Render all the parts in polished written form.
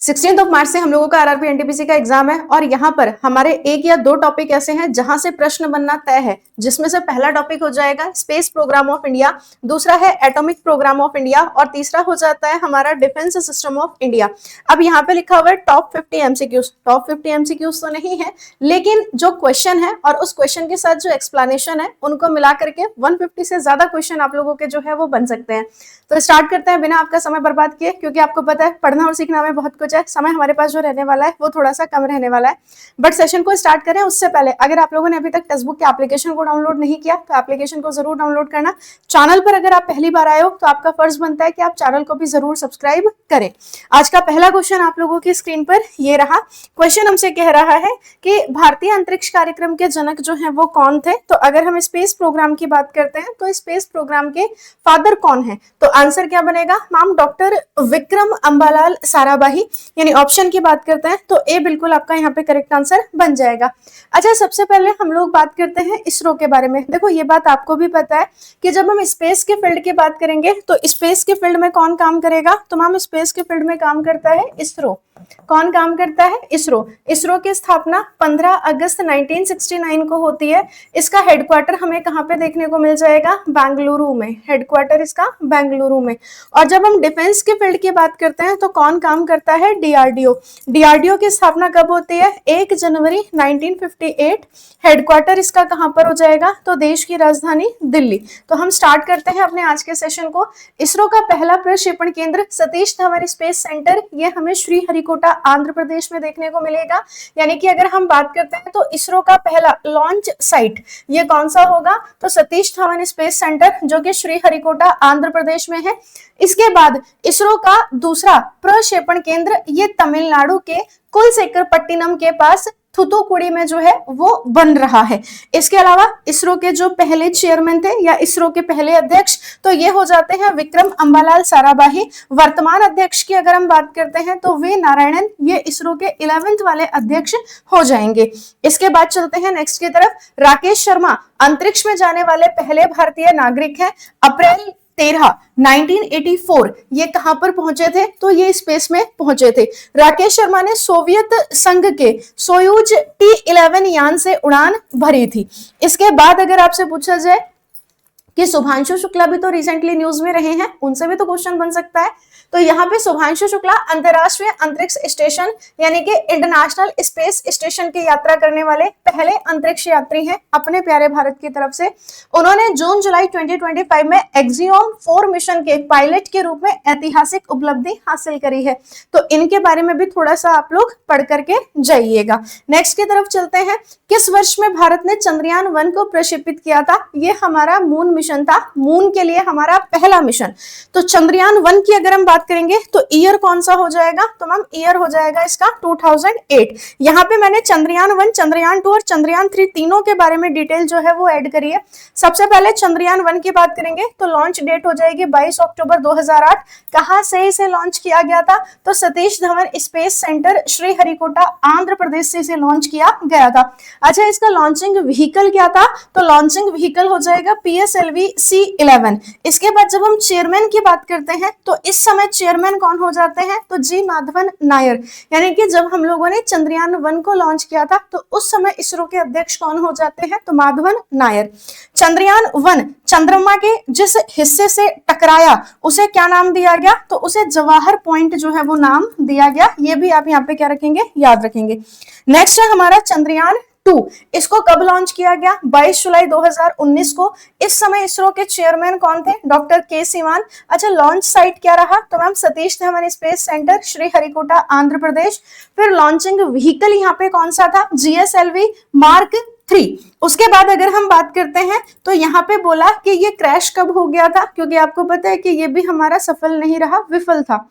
16 मार्च से हम लोगों का आरआरबी एनटीपीसी का एग्जाम है और यहाँ पर हमारे एक या दो टॉपिक ऐसे हैं जहां से प्रश्न बनना तय है, जिसमें से पहला टॉपिक हो जाएगा स्पेस प्रोग्राम ऑफ इंडिया, दूसरा है एटॉमिक प्रोग्राम ऑफ इंडिया और तीसरा हो जाता है हमारा डिफेंस सिस्टम ऑफ इंडिया। अब यहाँ पे लिखा हुआ है टॉप 50 एमसीक्यूज। टॉप 50 एमसीक्यूज तो नहीं है, लेकिन जो क्वेश्चन है और उस क्वेश्चन के साथ जो एक्सप्लेनेशन है उनको मिला करके 150 से ज्यादा क्वेश्चन आप लोगों के जो है वो बन सकते हैं। तो स्टार्ट करते हैं बिना आपका समय बर्बाद किए, क्योंकि आपको पता है पढ़ना और सीखना में बहुत कुछ है। समय हमारे पास जो रहने वाला है वो थोड़ा सा कम रहने वाला है, बट सेशन को स्टार्ट करें उससे पहले अगर आप लोगों ने अभी तक टेक्स्ट बुक के एप्लीकेशन को डाउनलोड नहीं किया तो एप्लीकेशन को जरूर डाउनलोड करना। चैनल पर अगर आप पहली बार आए हो तो आपका फर्ज बनता है कि आप चैनल को भी जरूर सब्सक्राइब करें। आज का पहला क्वेश्चन आप लोगों की स्क्रीन पर ये रहा। क्वेश्चन हमसे कह रहा है कि भारतीय अंतरिक्ष कार्यक्रम के जनक जो है वो कौन थे। तो अगर हम स्पेस प्रोग्राम की बात करते हैं तो स्पेस प्रोग्राम के फादर कौन है, तो आंसर क्या बनेगा मैम? डॉक्टर विक्रम अंबालाल साराभाई। यानी ऑप्शन की बात करते हैं तो ए बिल्कुल आपका यहाँ पे करेक्ट आंसर बन जाएगा। अच्छा, सबसे पहले हम लोग बात करते हैं इसरो के बारे में। देखो ये बात आपको भी पता है कि जब हम स्पेस के फील्ड की बात करेंगे तो स्पेस के फील्ड में कौन काम करेगा? तो मैम स्पेस के फील्ड में काम करता है इसरो। कौन काम करता है? इसरो। इसरो की स्थापना 15 अगस्त 1969 को होती है। इसका हेडक्वार्टर हमें कहाँ पे देखने को मिल जाएगा? बेंगलुरु में। हेडक्वार्टर इसका बेंगलुरु में। और जब हम डिफेंस के फील्ड की बात करते हैं तो कौन काम करता है? डीआरडीओ। डीआरडीओ की स्थापना कब होती है? 1 जनवरी 1958। हेडक्वार्टर इसका कहां पर हो जाएगा? तो देश की राजधानी दिल्ली। तो हम स्टार्ट करते हैं अपने आज के सेशन को। इसरो का पहला प्रक्षेपण केंद्र सतीश धवन स्पेस सेंटर, ये हमें श्रीहरिकोटा आंध्र प्रदेश में देखने को मिलेगा। यानी कि अगर हम बात करते हैं तो इसरो का पहला लॉन्च साइट ये कौन सा होगा? तो सतीश धवन स्पेस सेंटर, जो कि श्रीहरिकोटा आंध्र प्रदेश में है। इसके बाद इसरो का दूसरा प्रक्षेपण केंद्र ये तमिलनाडु के कुलसेकरपट्टिनम के पास थूथुकुडी में जो है वो बन रहा है। इसके अलावा इसरो के जो पहले चेयरमैन थे या इसरो के पहले अध्यक्ष तो ये हो जाते हैं विक्रम अंबालाल साराभाई। वर्तमान अध्यक्ष की अगर हम बात करते हैं तो वी नारायणन, ये इसरो के 11वें वाले अध्यक्ष हो जाएंगे। इसके बाद चलते हैं नेक्स्ट की तरफ। राकेश शर्मा अंतरिक्ष में जाने वाले पहले भारतीय नागरिक हैं। अप्रैल 13, 1984 ये कहां पर पहुंचे थे? तो ये स्पेस में पहुंचे थे। राकेश शर्मा ने सोवियत संघ के सोयूज T11 यान से उड़ान भरी थी। इसके बाद अगर आपसे पूछा जाए कि शुभांशु शुक्ला भी तो रिसेंटली न्यूज में रहे हैं, उनसे भी तो क्वेश्चन बन सकता है। तो यहाँ पे शुभांशु शुक्ला अंतरराष्ट्रीय अंतरिक्ष स्टेशन यानी कि इंटरनेशनल स्पेस स्टेशन की यात्रा करने वाले पहले अंतरिक्ष यात्री हैं अपने प्यारे भारत की तरफ से। उन्होंने जून जुलाई 2025 में एक्सियोम 4 मिशन के पायलट के रूप में ऐतिहासिक उपलब्धि हासिल करी है। तो इनके बारे में भी थोड़ा सा आप लोग पढ़ करके जाइएगा। नेक्स्ट की तरफ चलते हैं। किस वर्ष में भारत ने चंद्रयान 1 को प्रक्षेपित किया था? ये हमारा मून मिशन था। मून के लिए हमारा पहला मिशन। तो चंद्रयान 1 की अगर हम बात करेंगे तो ईयर कौन सा हो जाएगा? तो मैम ईयर हो जाएगा इसका 2008। यहाँ पे मैंने चंद्रयान 1, चंद्रयान 2 और चंद्रयान 3 तीनों के बारे में डिटेल जो है वो ऐड करी है। सबसे पहले चंद्रयान 1 की बात करेंगे तो लॉन्च डेट हो जाएगी 22 अक्टूबर 2008। कहां से इसे लॉन्च किया गया था? तो सतीश धवन स्पेस सेंटर श्रीहरिकोटा आंध्र प्रदेश से इसे लॉन्च किया गया था। अच्छा, इसका लॉन्चिंग व्हीकल क्या था? तो लॉन्चिंग व्हीकल हो जाएगा PSLV C11। इसके बाद जब हम चेयरमैन की बात करते हैं तो इस समय चेयरमैन कौन हो जाते हैं? तो जी माधवन नायर। यानी कि जब हम लोगों ने चंद्रयान 1 को लॉन्च किया था तो उस समय इसरो के अध्यक्ष कौन हो जाते हैं? तो माधवन नायर। चंद्रयान 1 चंद्रमा के जिस हिस्से से टकराया उसे क्या नाम दिया गया? तो उसे जवाहर पॉइंट जो है वो नाम दिया गया। ये भी आप यहाँ पे क्या रखेंगे? याद रखेंगे। नेक्स्ट है हमारा चंद्रयान 2। इसको कब लॉन्च किया गया? 22 जुलाई 2019 को। इस समय इसरो के चेयरमैन कौन थे? डॉक्टर के सिवान। अच्छा, लॉन्च साइट क्या रहा? तो ma'am Satish Dhawan space centre Sriharikota Andhra Pradesh. फिर लॉन्चिंग व्हीकल यहाँ पे कौन सा था? GSLV Mark 3। उसके बाद अगर हम बात करते हैं तो यहाँ पे बोला कि ये क्रैश कब हो गया था, क्योंकि आपको पता है कि ये भी हमारा सफल नहीं रहा, विफल था।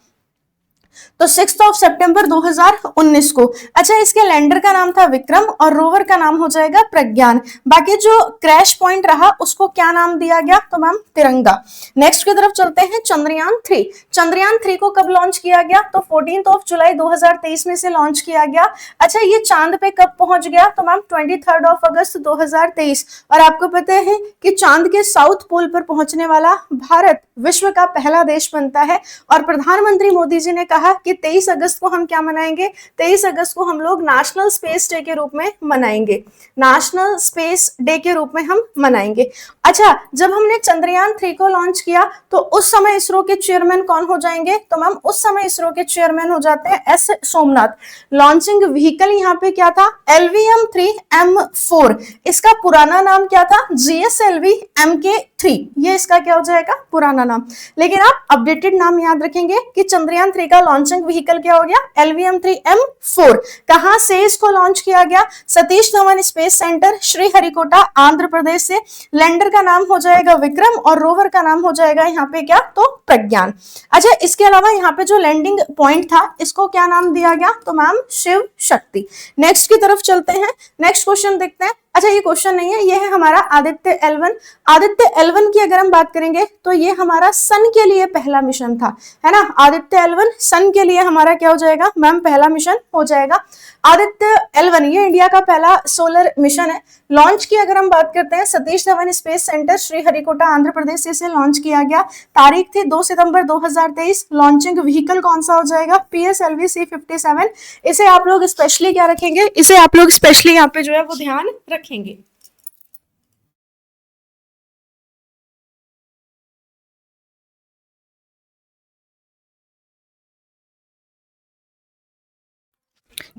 तो 6 सितंबर 2019 को। अच्छा, इसके लैंडर का नाम था विक्रम और रोवर का नाम हो जाएगा प्रज्ञान। बाकी जो क्रैश पॉइंट रहा उसको क्या नाम दिया गया? तो मैम तिरंगा। नेक्स्ट की तरफ चलते हैं। चंद्रयान 3। चंद्रयान 3 को कब लॉन्च किया गया? तो 14 जुलाई 2023 में से लॉन्च किया गया। अच्छा, ये चांद पे कब पहुंच गया? तो मैम 23 अगस्त 2023। और आपको पता है कि चांद के साउथ पोल पर पहुंचने वाला भारत विश्व का पहला देश बनता है। और प्रधानमंत्री मोदी जी ने कहा कि 23 अगस्त को हम क्या मनाएंगे, 23 अगस्त को हम लोग नेशनल स्पेस डे के रूप में मनाएंगे, नेशनल स्पेस डे के रूप में हम मनाएंगे। अच्छा, जब हमने चंद्रयान 3 को लॉन्च किया तो उस समय इसरो के चेयरमैन कौन हो जाएंगे, तो मैम उस समय इसरो के चेयरमैन हो जाते हैं एस सोमनाथ। लॉन्चिंग व्हीकल यहाँ पे क्या था, LVM-3M4, इसका पुराना नाम क्या था, GSLV MK3, ये इसका क्या हो जाएगा, पुराना नाम। लेकिन आप अपडेटेड नाम याद रखेंगे कि चंद्रयान 3 का लॉन्चिंग व्हीकल क्या हो गया, LVM-3M4। कहां से इसको लॉन्च किया गया, सतीश धवन स्पेस सेंटर, श्रीहरिकोटा, आंध्र प्रदेश से। लैंडर का नाम हो जाएगा विक्रम और रोवर का नाम हो जाएगा यहाँ पे क्या, तो प्रज्ञान। अच्छा, इसके अलावा यहाँ पे जो लैंडिंग पॉइंट था इसको क्या नाम दिया गया, तो मैम शिव शक्ति। नेक्स्ट की तरफ चलते हैं, नेक्स्ट क्वेश्चन देखते हैं। अच्छा, ये क्वेश्चन नहीं है, ये है हमारा आदित्य L1। आदित्य L1 की अगर हम बात करेंगे तो ये हमारा सन के लिए पहला मिशन था, है ना। आदित्य L1 सन के लिए हमारा क्या हो जाएगा, मैम पहला मिशन हो जाएगा। आदित्य L1 ये इंडिया का पहला सोलर मिशन है। लॉन्च की अगर हम बात करते हैं, सतीश धवन स्पेस सेंटर, श्रीहरिकोटा, आंध्र प्रदेश से इसे लॉन्च किया गया। तारीख थी 2 सितंबर 2023। लॉन्चिंग व्हीकल कौन सा हो जाएगा, PSLV C57। इसे आप लोग स्पेशली क्या रखेंगे, इसे आप लोग स्पेशली यहाँ पे जो है वो ध्यान रखेंगे।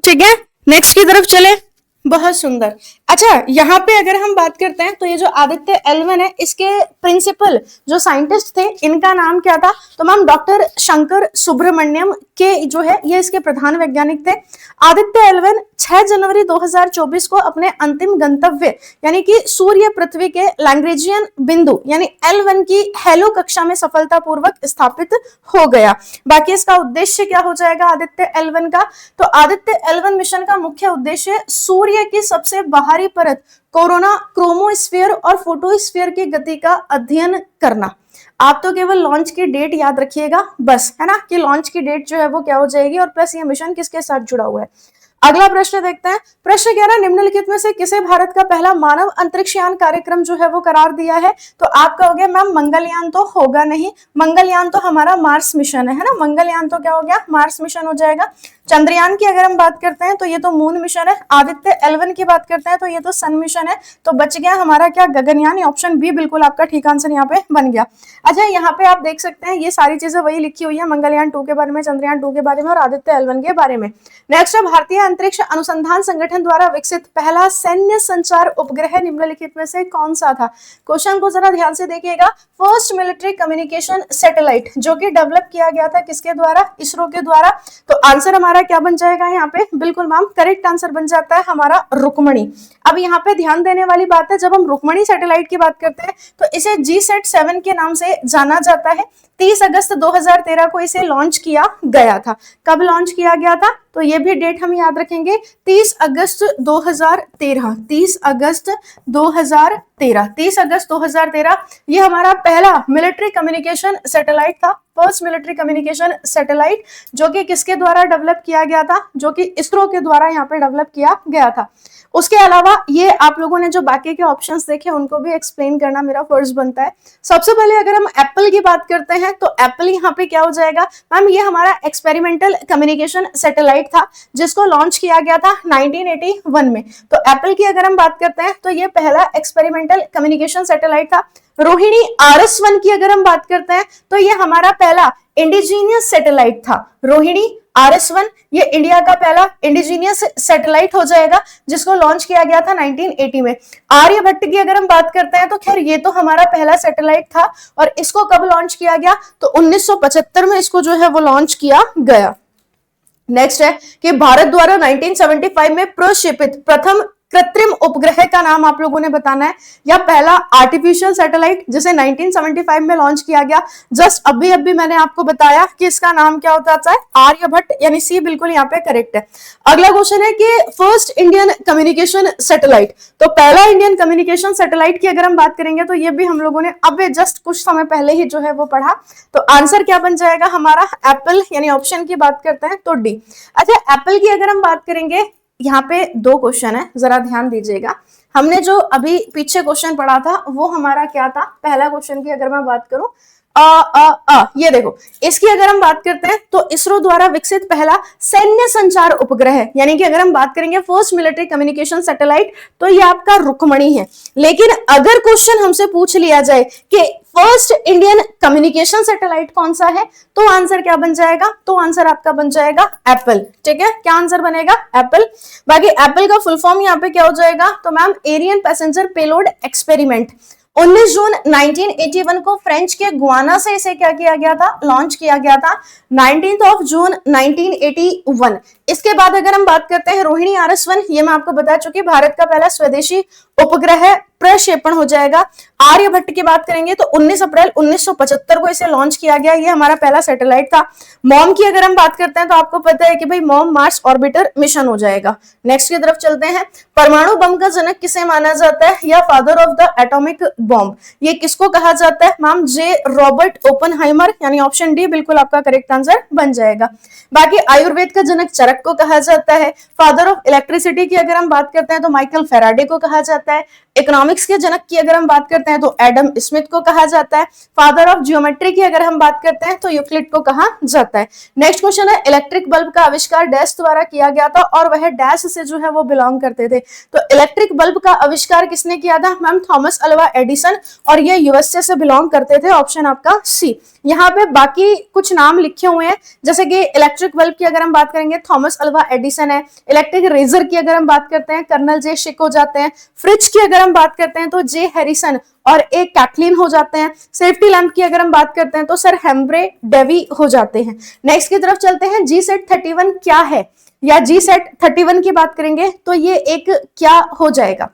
ठीक है, नेक्स्ट की तरफ चले। बहुत सुंदर। अच्छा, यहाँ पे अगर हम बात करते हैं तो ये जो आदित्य L1 है इसके प्रिंसिपल जो साइंटिस्ट थे इनका नाम क्या था, तो मैम डॉक्टर शंकर सुब्रमण्यम के जो है ये इसके प्रधान वैज्ञानिक थे। आदित्य L1 6 जनवरी 2024 को अपने अंतिम गंतव्य यानी कि सूर्य पृथ्वी के लैग्रेंजियन बिंदु यानी L1 की हेलो कक्षा में सफलतापूर्वक स्थापित हो गया। बाकी इसका उद्देश्य क्या हो जाएगा आदित्य L1 का, तो आदित्य L1 मिशन का मुख्य उद्देश्य सूर्य की सबसे बाहरी परत कोरोना क्रोमोस्फीयर और फोटोस्फीयर की गति का अध्ययन करना। आप तो केवल लॉन्च की डेट याद रखिएगा बस, है ना, कि लॉन्च की डेट जो है वो क्या हो जाएगी और प्लस ये मिशन किसके साथ जुड़ा हुआ है। अगला प्रश्न देखते हैं। प्रश्न 11, निम्नलिखित में से किसे भारत का पहला मानव अंतरिक्षयान कार्यक्रम जो है वो करार दिया है, तो आप कहोगे मैम मंगलयान तो होगा नहीं, मंगलयान तो हमारा मार्स मिशन है ना, मंगलयान तो क्या हो गया, मार्स मिशन हो जाएगा। चंद्रयान की अगर हम बात करते हैं तो ये तो मून मिशन है। आदित्य L1 की बात करते हैं तो ये तो सन मिशन है। तो बच गया हमारा क्या, गगनयान। ऑप्शन बी बिल्कुल आपका ठीक आंसर यहाँ पे बन गया। अच्छा, यहाँ पे आप देख सकते हैं ये सारी चीजें वही लिखी हुई है, मंगलयान 2 के बारे में, चंद्रयान 2 के बारे में और आदित्य L1 के बारे में। नेक्स्ट है, भारतीय अंतरिक्ष अनुसंधान संगठन द्वारा विकसित पहला सैन्य संचार उपग्रह निम्नलिखित में से कौन सा था। क्वेश्चन को जरा ध्यान से देखिएगा। फर्स्ट मिलिट्री कम्युनिकेशन सैटेलाइट जो कि डेवलप किया गया था किसके द्वारा, इसरो के द्वारा। तो आंसर हमारा क्या बन जाएगा यहाँ पे, बिल्कुल मैम करेक्ट आंसर बन जाता है हमारा रुक्मणी। अब यहाँ पे ध्यान देने वाली बात है, जब हम रुक्मणी सैटेलाइट की बात करते हैं तो इसे GSAT-7 के नाम से जाना जाता है। 30 अगस्त 2013 को इसे लॉन्च किया गया था। कब लॉन्च किया गया था, तो ये भी डेट हम याद रखेंगे, 30 अगस्त 2013, 30 अगस्त 2013, 30 अगस्त 2013 ये हमारा पहला मिलिट्री कम्युनिकेशन सैटेलाइट था। फर्स्ट मिलिट्री कम्युनिकेशन सैटेलाइट जो कि किसके द्वारा डेवलप किया गया था, जो कि इसरो के द्वारा यहाँ पे डेवलप किया गया था। उसके अलावा ये आप लोगों ने जो बाकी के ऑप्शंस देखे उनको भी एक्सप्लेन करना मेरा फर्ज बनता है। सबसे पहले अगर हम एप्पल की बात करते हैं तो एप्पल यहाँ पे क्या हो जाएगा मैम, ये हमारा एक्सपेरिमेंटल कम्युनिकेशन सैटेलाइट था जिसको लॉन्च किया गया था 1981 में। तो एप्पल की अगर हम बात करते हैं तो ये पहला एक्सपेरिमेंटल कम्युनिकेशन सैटेलाइट था। रोहिणी RS-1 की अगर हम बात करते हैं तो ये हमारा पहला इंडिजीनियस सैटेलाइट था। रोहिणी RS-1 ये इंडिया का पहला इंडिजीनियस सैटेलाइट हो जाएगा जिसको लॉन्च किया गया था 1980 में। आर्यभट्ट की अगर हम बात करते हैं तो खैर ये तो हमारा पहला सैटेलाइट था और इसको कब लॉन्च किया गया, तो 1975 में इसको जो है वो लॉन्च किया गया। नेक्स्ट है कि भारत द्वारा 1975 में प्रक्षेपित प्रथम कृत्रिम उपग्रह का नाम आप लोगों ने बताना है, या पहला आर्टिफिशियल सैटेलाइट जिसे 1975 में लॉन्च किया गया। जस्ट अभी मैंने आपको बताया कि इसका नाम क्या होता है, आर्यभट्ट, यानी सी बिल्कुल यहाँ पे करेक्ट है। अगला क्वेश्चन है कि फर्स्ट इंडियन कम्युनिकेशन सैटेलाइट, तो पहला इंडियन कम्युनिकेशन सैटेलाइट की अगर हम बात करेंगे तो ये भी हम लोगों ने अभी जस्ट कुछ समय पहले ही जो है वो पढ़ा। तो आंसर क्या बन जाएगा हमारा, एप्पल, यानी ऑप्शन की बात करते हैं तो डी। अच्छा, एप्पल की अगर हम बात करेंगे, यहाँ पे 2 क्वेश्चन है, जरा ध्यान दीजिएगा। हमने जो अभी पीछे क्वेश्चन पढ़ा था वो हमारा क्या था, पहला क्वेश्चन की अगर मैं बात करूं, ये देखो, इसकी अगर हम बात करते हैं तो इसरो द्वारा विकसित पहला सैन्य संचार उपग्रह है, यानी कि अगर हम बात करेंगे फर्स्ट मिलिट्री कम्युनिकेशन सैटेलाइट, तो ये आपका रुक्मणी है। लेकिन अगर क्वेश्चन हमसे पूछ लिया जाए कि फर्स्ट इंडियन कम्युनिकेशन सैटेलाइट कौन सा है, तो आंसर क्या बन जाएगा, तो आंसर आपका बन जाएगा एप्पल। ठीक है, क्या आंसर बनेगा, एप्पल। बाकी एप्पल का फुल फॉर्म यहाँ पे क्या हो जाएगा, तो ma'am Ariane passenger payload experiment. 19 June 1981 को फ्रेंच के गुआना से इसे क्या किया गया था, लॉन्च किया गया था। 19 जून 1981। इसके बाद अगर हम बात करते हैं रोहिणी RS-1, ये मैं आपको बता चुकी, भारत का पहला स्वदेशी उपग्रह प्रक्षेपण हो जाएगा। आर्यभट्ट की बात करेंगे तो 19 अप्रैल 1975 को इसे लॉन्च किया गया, ये हमारा पहला सैटेलाइट था। मॉम की अगर हम बात करते हैं तो आपको पता है कि भाई मॉम मार्स ऑर्बिटर मिशन हो जाएगा। नेक्स्ट की तरफ चलते हैं, परमाणु बम का जनक किसे माना जाता है, या father of the atomic bomb, ये किसको कहा जाता है, मैम जे रॉबर्ट ओपनहाइमर, यानी ऑप्शन डी बिल्कुल आपका करेक्ट आंसर बन जाएगा। बाकी आयुर्वेद का जनक चरक को कहा जाता है। फादर ऑफ इलेक्ट्रिसिटी की अगर हम बात करते हैं तो माइकल फेराडे को कहा जाता है। इकोनॉमिक्स के जनक की अगर हम बात करते हैं तो एडम स्मिथ को कहा जाता है। फादर ऑफ जियोमेट्री की अगर हम बात करते हैं तो यूक्लिड को कहा जाता है। नेक्स्ट क्वेश्चन है, इलेक्ट्रिक बल्ब का आविष्कार डैश द्वारा किया गया था, और वह डैश से जो है वो बिलोंग करते थे। तो इलेक्ट्रिक बल्ब का आविष्कार किसने किया था, मैम थॉमस अल्वा एडिसन, और ये यूएसए से बिलोंग करते थे, ऑप्शन आपका सी। यहाँ पे बाकी कुछ नाम लिखे हुए हैं, जैसे कि इलेक्ट्रिक बल्ब की अगर हम बात करेंगे थॉमस अल्वा एडिसन है। इलेक्ट्रिक रेजर की अगर हम बात करते हैं कर्नल जे शिक हो जाते हैं। फ्रिज की अगर हम बात करते हैं तो जे हैरिसन और एक कैटलिन हो जाते हैं। सेफ्टी लैंप की अगर हम बात करते हैं तो सर हेम्ब्रे डेवी हो जाते हैं। नेक्स्ट की तरफ चलते हैं, GSAT-31 क्या है, या GSAT-31 की बात करेंगे तो ये एक क्या हो जाएगा,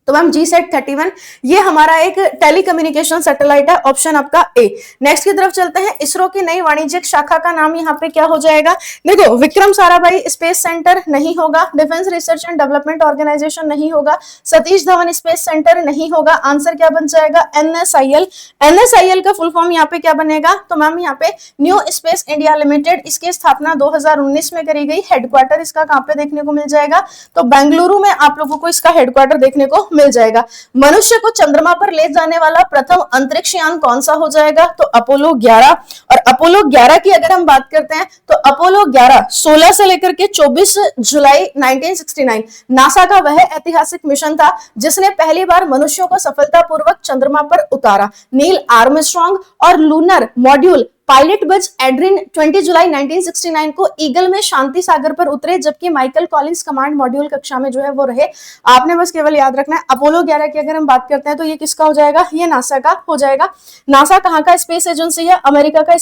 तो मैम GSAT-31 ये हमारा एक टेलीकम्युनिकेशन सैटेलाइट है, ऑप्शन आपका ए। नेक्स्ट की तरफ चलते हैं, इसरो की नई वाणिज्यिक शाखा का नाम यहाँ पे क्या हो जाएगा, देखो विक्रम साराभाई स्पेस सेंटर नहीं होगा, defence research and development organisation नहीं होगा, सतीश धवन स्पेस सेंटर नहीं होगा, आंसर क्या बन जाएगा, NSIL। NSIL का फुल फॉर्म यहाँ पे क्या बनेगा, तो मैम यहाँ पे न्यू स्पेस इंडिया लिमिटेड, इसकी स्थापना 2019 में करी गई। हेडक्वार्टर इसका कहाँ पे देखने को मिल जाएगा, तो बेंगलुरु में आप लोगों को इसका हेडक्वार्टर देखने को मिल जाएगा। मनुष्य को चंद्रमा पर ले जाने वाला प्रथम अंतरिक्ष यान कौन सा हो जाएगा, तो अपोलो 11। और अपोलो 11 की अगर हम बात करते हैं तो अपोलो 11 16 से लेकर के 24 जुलाई 1969 नासा का वह ऐतिहासिक मिशन था जिसने पहली बार मनुष्यों को सफलतापूर्वक चंद्रमा पर उतारा। नील आर्मस्ट्रॉन्ग और लूनर मॉड्यूल पायलट बज एड्रिन 20 जुलाई 1969 को ईगल में शांति सागर पर उतरे, जबकि माइकल कॉलिंस कमांड मॉड्यूल कक्षा में जो है वो रहे। आपने बस केवल याद रखना है, अपोलो 11 की अगर हम बात करते हैं तो ये किसका हो जाएगा, ये नासा का हो जाएगा। नासा कहाँ का स्पेस एजेंसी है, अमेरिका का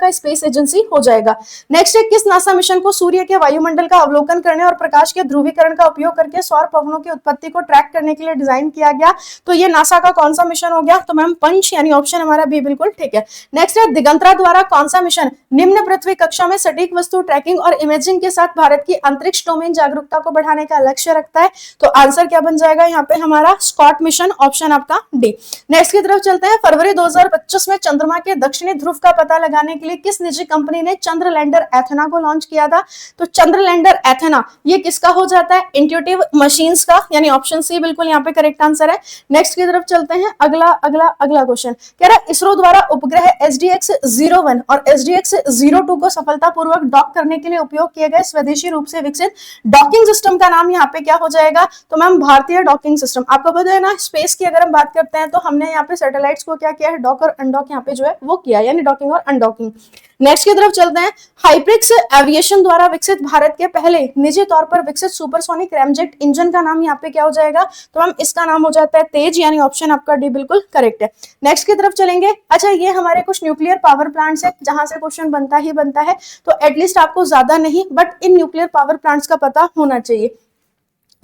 स्पेस एजेंसी हो जाएगा। नेक्स्ट है, किस नासा मिशन को सूर्य के वायुमंडल का अवलोकन करने और प्रकाश के ध्रुवीकरण का उपयोग करके सौर पवनों की उत्पत्ति को ट्रैक करने के लिए डिजाइन किया गया, तो ये नासा का कौन सा मिशन हो गया, तो मैम पंच, यानी ऑप्शन हमारा बी बिल्कुल ठीक है। नेक्स्ट है, दिगंतरा द्वारा कौन सा मिशन निम्न पृथ्वी कक्षा में सटीक वस्तु ट्रैकिंग और इमेजिंग के साथ भारत की अंतरिक्ष डोमेन जागरूकता को बढ़ाने का लक्ष्य रखता है, तो आंसर क्या बन जाएगा यहाँ पे हमारा स्कॉट मिशन, ऑप्शन आपका डी। नेक्स्ट की तरफ चलते हैं, फरवरी 2025 में चंद्रमा के दक्षिणी ध्रुव का पता लगाने के लिए किस निजी कंपनी ने चंद्र लैंडर एथेना को लॉन्च किया था, तो चंद्र लैंडर एथेना ये किसका हो जाता है, इंट्यूटिव मशीन्स का, यानी ऑप्शन सी बिल्कुल यहाँ पे करेक्ट आंसर है। नेक्स्ट की तरफ चलते हैं, अगला क्वेश्चन कह रहा है, इसरो द्वारा उपग्रह SDX-01 और SDX-02 को सफलतापूर्वक डॉक करने के लिए उपयोग किए गए स्वदेशी रूप से विकसित डॉकिंग सिस्टम का नाम यहाँ पे क्या हो जाएगा, तो मैम भारतीय डॉकिंग सिस्टम। आपको पता है ना, स्पेस की अगर हम बात करते हैं तो हमने यहाँ पे सैटेलाइट्स को क्या किया है, डॉक और अनडॉक यहाँ पे जो है वो किया, यानी डॉकिंग और अनडॉकिंग। नेक्स्ट की तरफ चलते हैं, हाइप्रिक्स एविएशन द्वारा विकसित भारत के पहले निजी तौर पर विकसित सुपरसोनिक रैमजेट इंजन का नाम यहाँ पे क्या हो जाएगा, तो मैम इसका नाम हो जाता है तेज, यानी ऑप्शन आपका डी बिल्कुल करेक्ट है। नेक्स्ट की तरफ चलेंगे, अच्छा ये हमारे कुछ न्यूक्लियर पावर प्लांट्स है जहां से क्वेश्चन बनता ही बनता है, तो एटलीस्ट आपको ज्यादा नहीं but in nuclear power plants का पता होना चाहिए।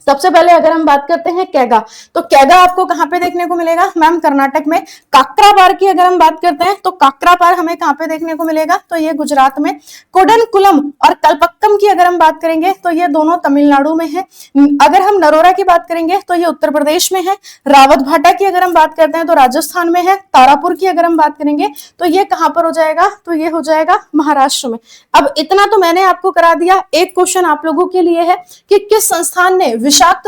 सबसे पहले अगर हम बात करते हैं कैगा, तो कैगा आपको कहां पे देखने को मिलेगा, मैम कर्नाटक में। काकरापार की अगर हम बात करते हैं तो काकरापार हमें कहां पे देखने को मिलेगा, तो ये गुजरात में। कोडनकुलम और कलपक्कम की अगर हम बात करेंगे तो ये दोनों तमिलनाडु में है। अगर हम नरोरा की बात करेंगे तो ये उत्तर प्रदेश में है। रावत भाटा की अगर हम बात करते हैं तो राजस्थान में है। तारापुर की अगर हम बात करेंगे तो ये कहां पर हो जाएगा, तो ये हो जाएगा महाराष्ट्र में। अब इतना तो मैंने आपको करा दिया, एक क्वेश्चन आप लोगों के लिए है कि किस संस्थान ने विषाक्त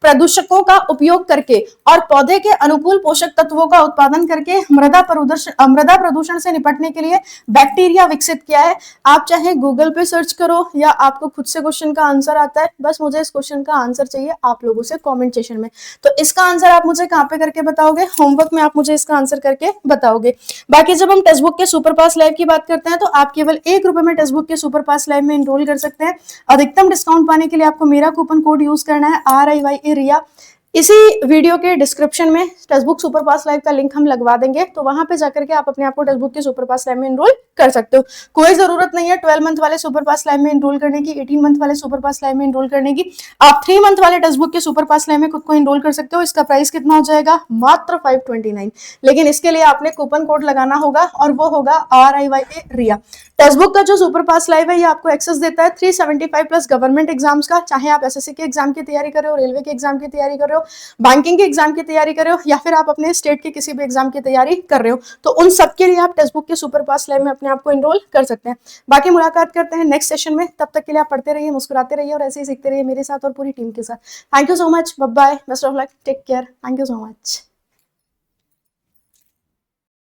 प्रदूषकों का उपयोग करके और पौधे के अनुकूल पोषक तत्वों का उत्पादन करके मृदा प्रदूषण से निपटने के लिए बैक्टीरिया विकसित किया है। आप चाहे गूगल पे सर्च करो या आपको खुद से क्वेश्चन का आंसर आता है, बस मुझे इस क्वेश्चन का आंसर चाहिए आप लोगों से कमेंट सेक्शन में। तो इसका आंसर आप मुझे कहां पे करके बताओगे? होमवर्क में आप मुझे इसका आंसर करके बताओगे। बाकी जब हम टेक्स्ट बुक के सुपर पास लाइव की बात करते हैं तो आप केवल ₹1 में टेक्स्ट बुक के सुपर पास लाइव में एनरोल कर सकते हैं। अधिकतम डिस्काउंट पाने के लिए आपको मेरा कूपन कोड यूज करना है RIYA रिया। इसी वीडियो के डिस्क्रिप्शन में टेक्स्ट बुक सुपर पास लाइव का लिंक हम लगवा देंगे, तो वहां पे जाकर के आप अपने आप को टेक्स्ट बुक के सुपर पास लाइव में एनरोल कर सकते हो। कोई जरूरत नहीं है 12 मंथ वाले सुपर पास लाइव में एनरोल करने की, 18 मंथ वाले सुपर पास लाइव में एनरोल करने की। आप 3 मंथ वाले टेक्स्ट बुक के सुपर पास लाइव में खुद को एनरोल कर सकते हो। इसका प्राइस कितना हो जाएगा? मात्र 529। लेकिन इसके लिए आपने कूपन कोड लगाना होगा और वो होगा RIYA रिया। टेक्स्ट बुक का जो सुपर पास लाइव है ये आपको एक्सेस देता है 375 प्लस गवर्नमेंट एग्जाम्स का, चाहे आप SSC के एग्जाम की तैयारी कर रहे हो, रेलवे के एग्जाम की तैयारी कर रहे हो, बैंकिंग के एग्जाम की तैयारी कर रहे हो, या फिर आप अपने स्टेट के किसी भी एग्जाम की तैयारी कर रहे हो, तो उन सबके लिए आप टेक्स्ट बुक के सुपर पास लाइव में अपने आप को एनरोल कर सकते हैं। बाकी मुलाकात करते हैं नेक्स्ट सेशन में, तब तक के लिए आप पढ़ते रहिए, मुस्कुराते रहिए और ऐसे ही सीखते रहिए मेरे साथ और पूरी टीम के साथ। Thank you so much, bye bye, best of luck, take care, thank you so much.